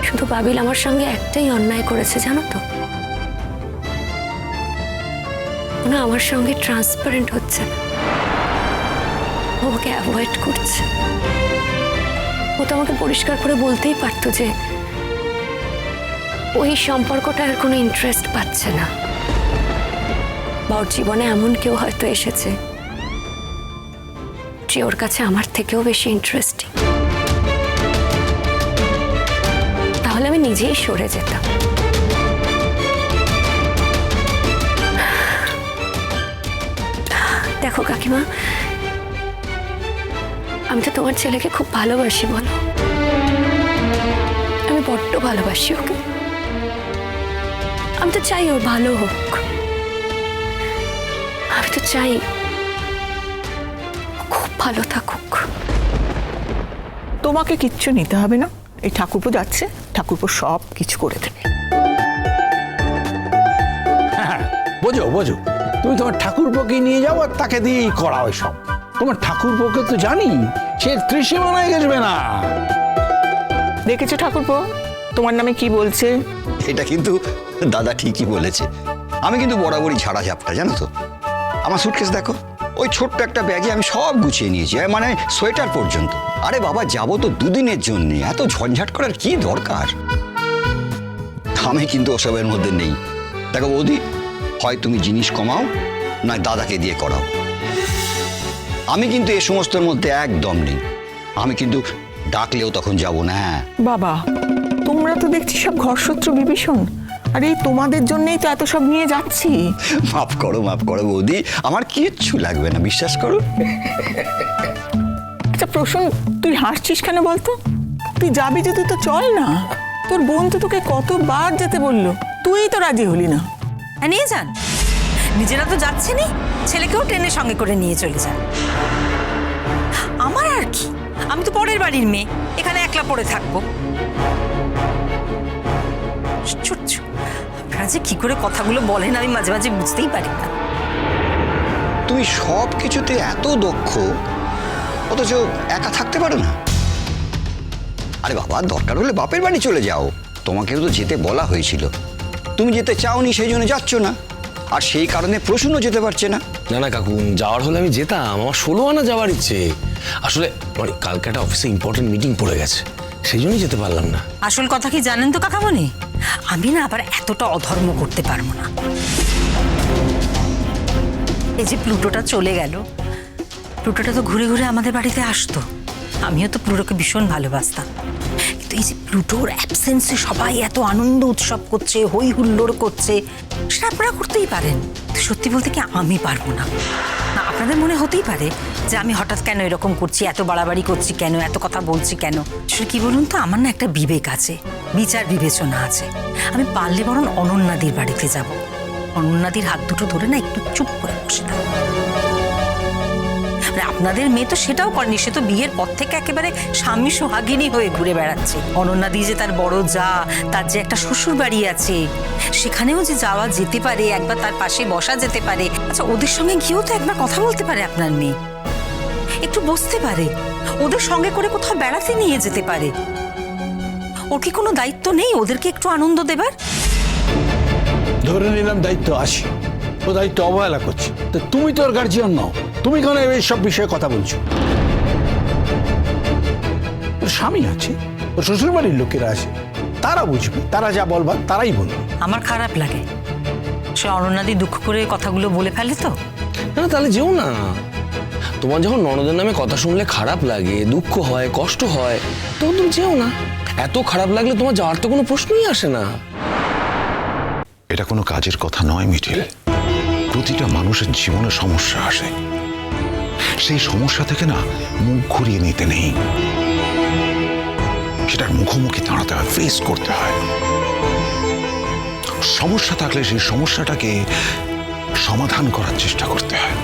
শুধু বাবিল আমার সঙ্গে একটাই অন্যায় করেছে জানো তো, না আমার সঙ্গে ট্রান্সপারেন্ট হচ্ছে না, ওকে অ্যাভয়েড করছে। ও তো আমাকে পরিষ্কার করে বলতেই পারতো যে ওই সম্পর্কটা আর কোনো ইন্টারেস্ট পাচ্ছে না, বা ওর জীবনে এমন কেউ হয়তো এসেছে যে ওর কাছে আমার থেকেও বেশি ইন্টারেস্টিং। তাহলে আমি নিজেই সরে যেতাম। দেখো কাকিমা, আমি তো তোমার ছেলেকে খুব ভালোবাসি, বলো আমি বড্ড ভালোবাসি ওকে। আমি তো চাই ওর ভালো হোক, আমি তো চাই খুব ভালো থাকুক। তোমাকে কিচ্ছু নিতে হবে না, এই ঠাকুরপো যাচ্ছে, ঠাকুরপো সব কিছু করে দেবে। হ্যাঁ বোঝো বোঝো, তুমি তোমার ঠাকুরপোকে নিয়ে যাও আর তাকে দিয়েই করাও সব। তোমার ঠাকুরপোকে তো জানি সে ত্রিসীমানায় গেছবে না। দেখেছো ঠাকুরপো তোমার নামে কি বলছে? এটা কিন্তু দাদা ঠিকই বলেছে। আমি কিন্তু বরাবরই ঝাড়া ঝাপটা, জানো তো। আমার সুটকেস দেখো, ওই ছোট্ট একটা ব্যাগে আমি সব গুছিয়ে নিয়েছি, মানে সোয়েটার পর্যন্ত। আরে বাবা, যাবো তো দুদিনের জন্য, এত ঝঞ্ঝাট করার কি দরকার? আমি কিন্তু ওসবের মধ্যে নেই। দেখো বৌদি, হয় তুমি জিনিস কমাও, নয় দাদাকে দিয়ে করাও। আমি কিন্তু এ সমস্তর মধ্যে একদম নেই। আমি কিন্তু ডাকলেও তখন যাব না। বাবা, তোমরা তো দেখছি সব ঘরশত্রু বিভীষণ, আর এই তোমাদের জন্যই তো এত সব নিয়ে যাচ্ছি। মাফ করো বৌদি, আমার কিচ্ছু লাগবে না, বিশ্বাস করো। আচ্ছা প্রসূন, তুই হাসছিস কেন বলতো? তুই যাবি যদি তো চল না, তোর বোন তো তোকে কতবার যেতে বললো, তুই তো রাজি হলি না। হ্যাঁ নিয়ে যান, নিজেরা তো যাচ্ছেনই, ছেলেকেও ট্রেনের সঙ্গে করে নিয়ে চলে যান। আমার আর কি, আমি তো পরের বাড়ির মেয়ে, এখানে একলা পড়ে থাকবো। আশ্চর্য, আপনারা যে কি করে কথাগুলো বলেন আমি মাঝে মাঝে বুঝতেই পারি না। তুমি সব কিছুতে এত দক্ষ, অথচ একা থাকতে পারো না। আরে বাবা, দরকার হলে বাপের বাড়ি চলে যাও, তোমাকেও তো যেতে বলা হয়েছিল। তুমি যেতে চাওনি, সেই জন্য যাচ্ছ না, আর সেই কারণে প্রশ্নও যেতে পারছে না। না না কাকু, যাওয়ার হলে আমি যেতাম, আমার 16 আনা যাওয়ার ইচ্ছে। আসলে মানে কালকে একটা অফিসে ইম্পর্টেন্ট মিটিং পড়ে গেছে, সেই জন্যই যেতে পারলাম না। আসল কথা কি জানেন তো কাকামণি, আমি না আবার এতটা অধর্ম করতে পারবো না। এই যে প্লুটোটা চলে গেল, প্লুটোটা তো ঘুরে ঘুরে আমাদের বাড়িতে আসতো, আমিও তো প্লুটোকে ভীষণ ভালোবাসতাম। কিন্তু এই যে প্লুটোর অ্যাবসেন্সে সবাই এত আনন্দ উৎসব করছে, হই হুল্লোড় করছে, সেটা আপনারা করতেই পারেন। সত্যি বলতে কি আমি পারবো না। না, আপনাদের মনে হতেই পারে যে আমি হঠাৎ কেন এরকম করছি, এত বাড়াবাড়ি করছি কেন, এত কথা বলছি কেন। আসলে কি বলুন তো, আমার না একটা বিবেক আছে, বিচার বিবেচনা আছে। আমি পারলে বরং অনন্যাদির বাড়িতে যাব, অনন্যাদির হাত দুটো ধরে না একটু চুপ করে বসে থাকবো। আপনাদের মেয়ে তো সেটাও করেনি, সে তো বিয়ের পর থেকে একেবারে স্বামী সোহাগিনী হয়ে ঘুরে বেড়াচ্ছে। অনন্যাদি যে তার বড় যা, তার যে একটা শ্বশুর বাড়ি আছে, সেখানেও যে যাওয়া যেতে পারে, একবার তার পাশে বসা যেতে পারে। আচ্ছা, ওদের সঙ্গে গিয়েও তো একবার কথা বলতে পারে আপনার মেয়ে, একটু বসতে পারে, ওদের সঙ্গে করে কোথাও বেড়াতে নিয়ে যেতে পারে। ওর কি কোনো দায়িত্ব নেই ওদেরকে একটু আনন্দ দেবার? ধরে নিলাম দায়িত্ব আসি, ও দায়িত্ব অবহেলা করছে, তো তুমি তোর গার্জিয়ান নও, তুমি কেন এই সব বিষয়ে কথা বলছো? ওর স্বামী আছে, ওর শ্বশুর বাড়ির লোকেরা আছে, তারা বুঝবে, তারা যা বলবার তারাই বলবে। আমার খারাপ লাগে সে অনন্যাদি দুঃখ করে কথাগুলো বলে ফেলে তো। না তাহলে যেও না, তোমার যখন ননদের নামে কথা শুনলে খারাপ লাগে, দুঃখ হয়, কষ্ট হয়, তখন তুমি যেও না। এত খারাপ লাগলে তোমার যাওয়ার তো কোনো প্রশ্নই আসে না। এটা কোনো কাজের কথা নয় মিঠিল। প্রতিটা মানুষের জীবনে সমস্যা আসে, সেই সমস্যা থেকে না মুখ ঘুরিয়ে নিতে নেই, সেটার মুখোমুখি দাঁড়াতে হয়, ফেস করতে হয়। সমস্যা থাকলে সেই সমস্যাটাকে সমাধান করার চেষ্টা করতে হয়।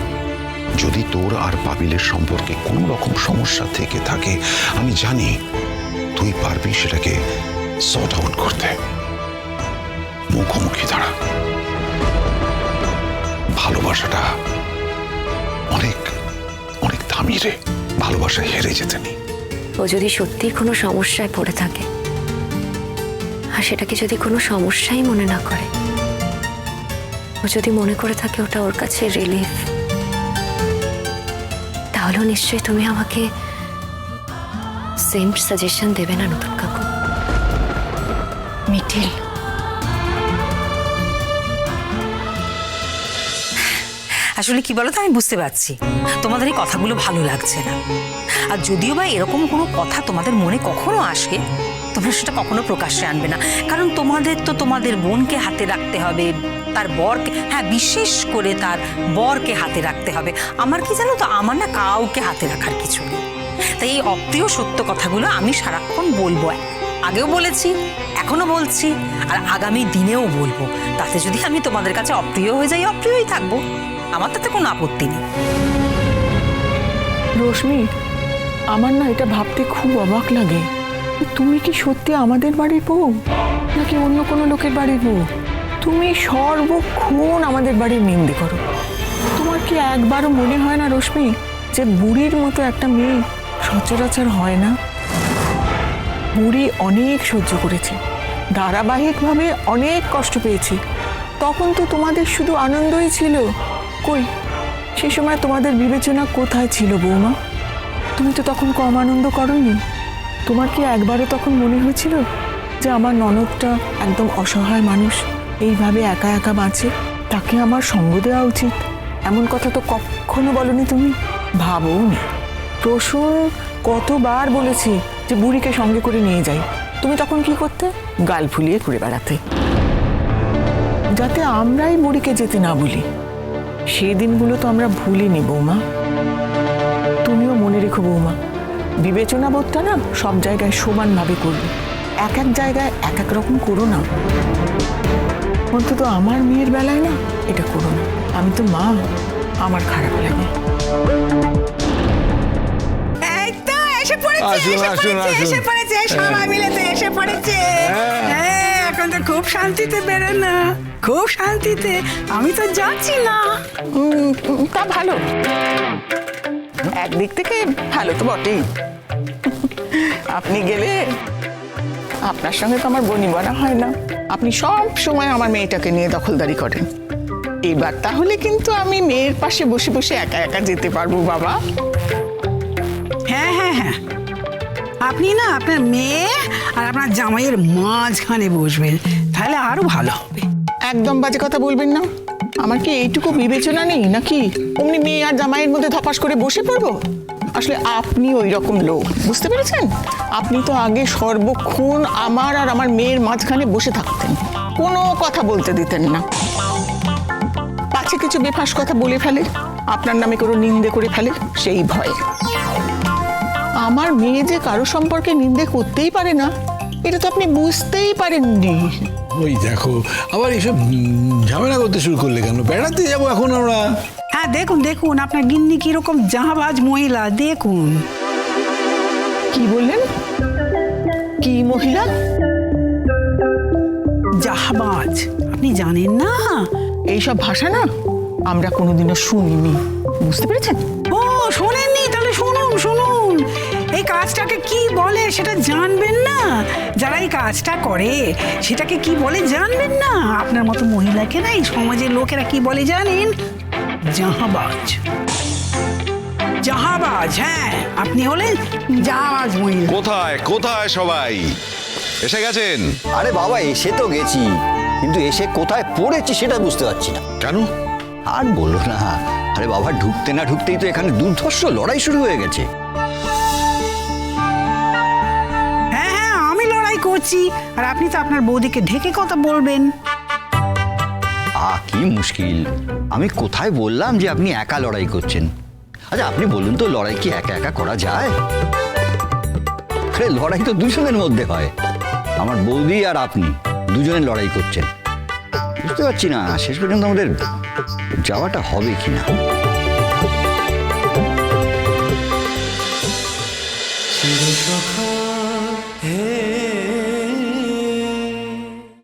যদি তোর আর পাবিলের সম্পর্কে কোনো রকম সমস্যা থেকে থাকে, আমি জানি তুই পারবি সেটাকে সর্ট আউট করতে। মুখোমুখি দাঁড়া। ভালোবাসাটা অনেক অনেক দামি রে, ভালোবাসা হেরে যেতে নেই। ও যদি সত্যি কোনো সমস্যায় পড়ে থাকে আর সেটাকে যদি কোনো সমস্যাই মনে না করে, ও যদি মনে করে থাকে ওটা ওর কাছে রিলিফ, তাহলেও নিশ্চয়ই তুমি আমাকে সেম সাজেশন দেবে না নতুন কাকু? মিঠিল, আসলে কি বলো তো, আমি বুঝতে পারছি তোমাদের এই কথাগুলো ভালো লাগছে না। আর যদিও বা এরকম কোনো কথা তোমাদের মনে কখনো আসে, তোমরা সেটা কখনো প্রকাশ্যে আনবে না, কারণ তোমাদের তো তোমাদের বোনকে হাতে রাখতে হবে, তার বরকে, হ্যাঁ বিশেষ করে তার বরকে হাতে রাখতে হবে। আমার কি জানো তো, আমার না কাউকে হাতে রাখার কিছু নেই। তাই এই অপ্রিয় সত্য কথাগুলো আমি সারাক্ষণ বলবো, আগেও বলেছি, এখনো বলছি, আর আগামী দিনেও বলবো। তাতে যদি আমি তোমাদের কাছে অপ্রিয় হয়ে যাই, অপ্রিয়ই থাকবো, আমার তাতে কোনো আপত্তি নেই। রশ্মি, আমার না এটা ভাবতে খুব অবাক লাগে, তুমি কি সত্যি আমাদের বাড়ির বউ নাকি অন্য কোনো লোকের বাড়ির বউ? তুমি সর্বক্ষণ আমাদের বাড়ির নিন্দে করো। তোমার কি একবারও মনে হয় না রশ্মি যে বুড়ির মতো একটা মেয়ে সচরাচর হয় না? বুড়ি অনেক সহ্য করেছে, ধারাবাহিকভাবে অনেক কষ্ট পেয়েছে। তখন তো তোমাদের শুধু আনন্দই ছিল। কই, সে সময় তোমাদের বিবেচনা কোথায় ছিল বৌমা? তুমি তো তখন কম আনন্দ করোনি। তোমার কি একবারও তখন মনে হয়েছিল যে আমার ননদটা একদম অসহায় মানুষ, এইভাবে একা একা বাঁচে, তাকে আমার সঙ্গ দেওয়া উচিত? এমন কথা তো কখনো বলনি তুমি, ভাবোনি। প্রসূন কতবার বলেছে যে বুড়িকে সঙ্গে করে নিয়ে যাই, তুমি তখন কি করতে? গাল ফুলিয়ে ঘুরে বেড়াতে, যাতে আমরাই বুড়িকে যেতে না বলি। সেই দিনগুলো তো আমরা ভুলিনি বৌমা। তুমিও মনে রেখো বৌমা, বিবেচনা বোধটা না সব জায়গায় সমানভাবে করবে, এক এক জায়গায় এক এক রকম করো না। অন্তত আমার মেয়ের বেলায় না এটা করো না। আমি তো মা, আমার খারাপ লাগে। সবাই মিলে তো এসে পড়েছে। হ্যাঁ, এখন তো খুব শান্তিতে বেরো না, খুব শান্তিতে। আমি তো যাচ্ছি না। তা ভালো, একদিক থেকে ভালো তো বটেই। আপনি গেলে আপনার সঙ্গে তো আমার বনিবনা হয় না। আপনি সব সময় আমার মেয়েটাকে নিয়ে দখলদারি করেন। এবার তাহলে কিন্তু আমি মেয়ের পাশে বসে বসে একা একা যেতে পারবো বাবা। হ্যাঁ হ্যাঁ হ্যাঁ, আপনি না আপনার মেয়ে আর আপনার জামাইয়ের মাঝখানে বসবেন, তাহলে আরো ভালো হবে। একদম বাজে কথা বলবেন না। আমার কি এইটুকু বিবেচনা নেই নাকি অমনি মেয়ে আর জামাইয়ের মধ্যে ধপাস করে বসে পড়বো? আসলে আপনি ওই রকম লোক, বুঝতে পেরেছেন? আপনি তো আগে সর্বক্ষণ আমার আর আমার মেয়ের মাঝখানে বসে থাকতেন, কোনো কথা বলতে দিতেন না। পাছে কিছু বেফাস কথা বলে ফেলে, আপনার নামে কোনো নিন্দে করে ফেলে, সেই ভয়ে। আমার মেয়ে যে কারো সম্পর্কে নিন্দে করতেই পারে না, এটা তো আপনি বুঝতেই পারেননি। ওই দেখো, আবার এসব ঝামেলা করতে শুরু করলে কেন? বেড়াতে যাবো এখন আমরা। হ্যাঁ দেখুন দেখুন, আপনার গিন্নি কিরকম জাহাবাজ মহিলা, দেখুন। কি বললেন? কি মহিলা? জাহাবাজ, আপনি জানেন না? এইসব ভাষা না আমরা কোনোদিনও শুনিনি, বুঝতে পেরেছেন? ও শোনেননি? তাহলে শুনুন শুনুন, এই কাজটাকে কি বলে সেটা জানবেন না? যারা এই কাজটা করে সেটাকে কি বলে জানবেন না? আপনার মতো মহিলাকে না এই সমাজের লোকেরা কি বলে জানেন? জাহাবাজ। জাহাবাজ, হ্যাঁ, আপনি হলেন জাহাবাজ মহিলা। কোথায় কোথায় সবাই এসে গেছেন? আরে বাবা, এসে তো গেছি, কিন্তু এসে কোথায় পড়েছি সেটা বুঝতে পারছি না। কেন? আর বলো না, আরে বাবা, ঢুকতে না ঢুকতেই তো এখানে দুর্ধর্ষ লড়াই শুরু হয়ে গেছে। হ্যাঁ হ্যাঁ, আমি লড়াই করছি, আর আপনি তো আপনার বৌদিকে ঢেকে কথা বলবেন। কি মুশকিল, আমি কোথায় বললাম যে আপনি একা লড়াই করছেন? আচ্ছা আপনি বলুন তো, লড়াই কি একা একা করা যায়? আরে লড়াই তো দুজনের মধ্যে হয়। আমার বৌদি আর আপনি দুজনের লড়াই করছেন। বুঝতে পারছি না শেষ পর্যন্ত আমাদের যাওয়াটা হবে কিনা।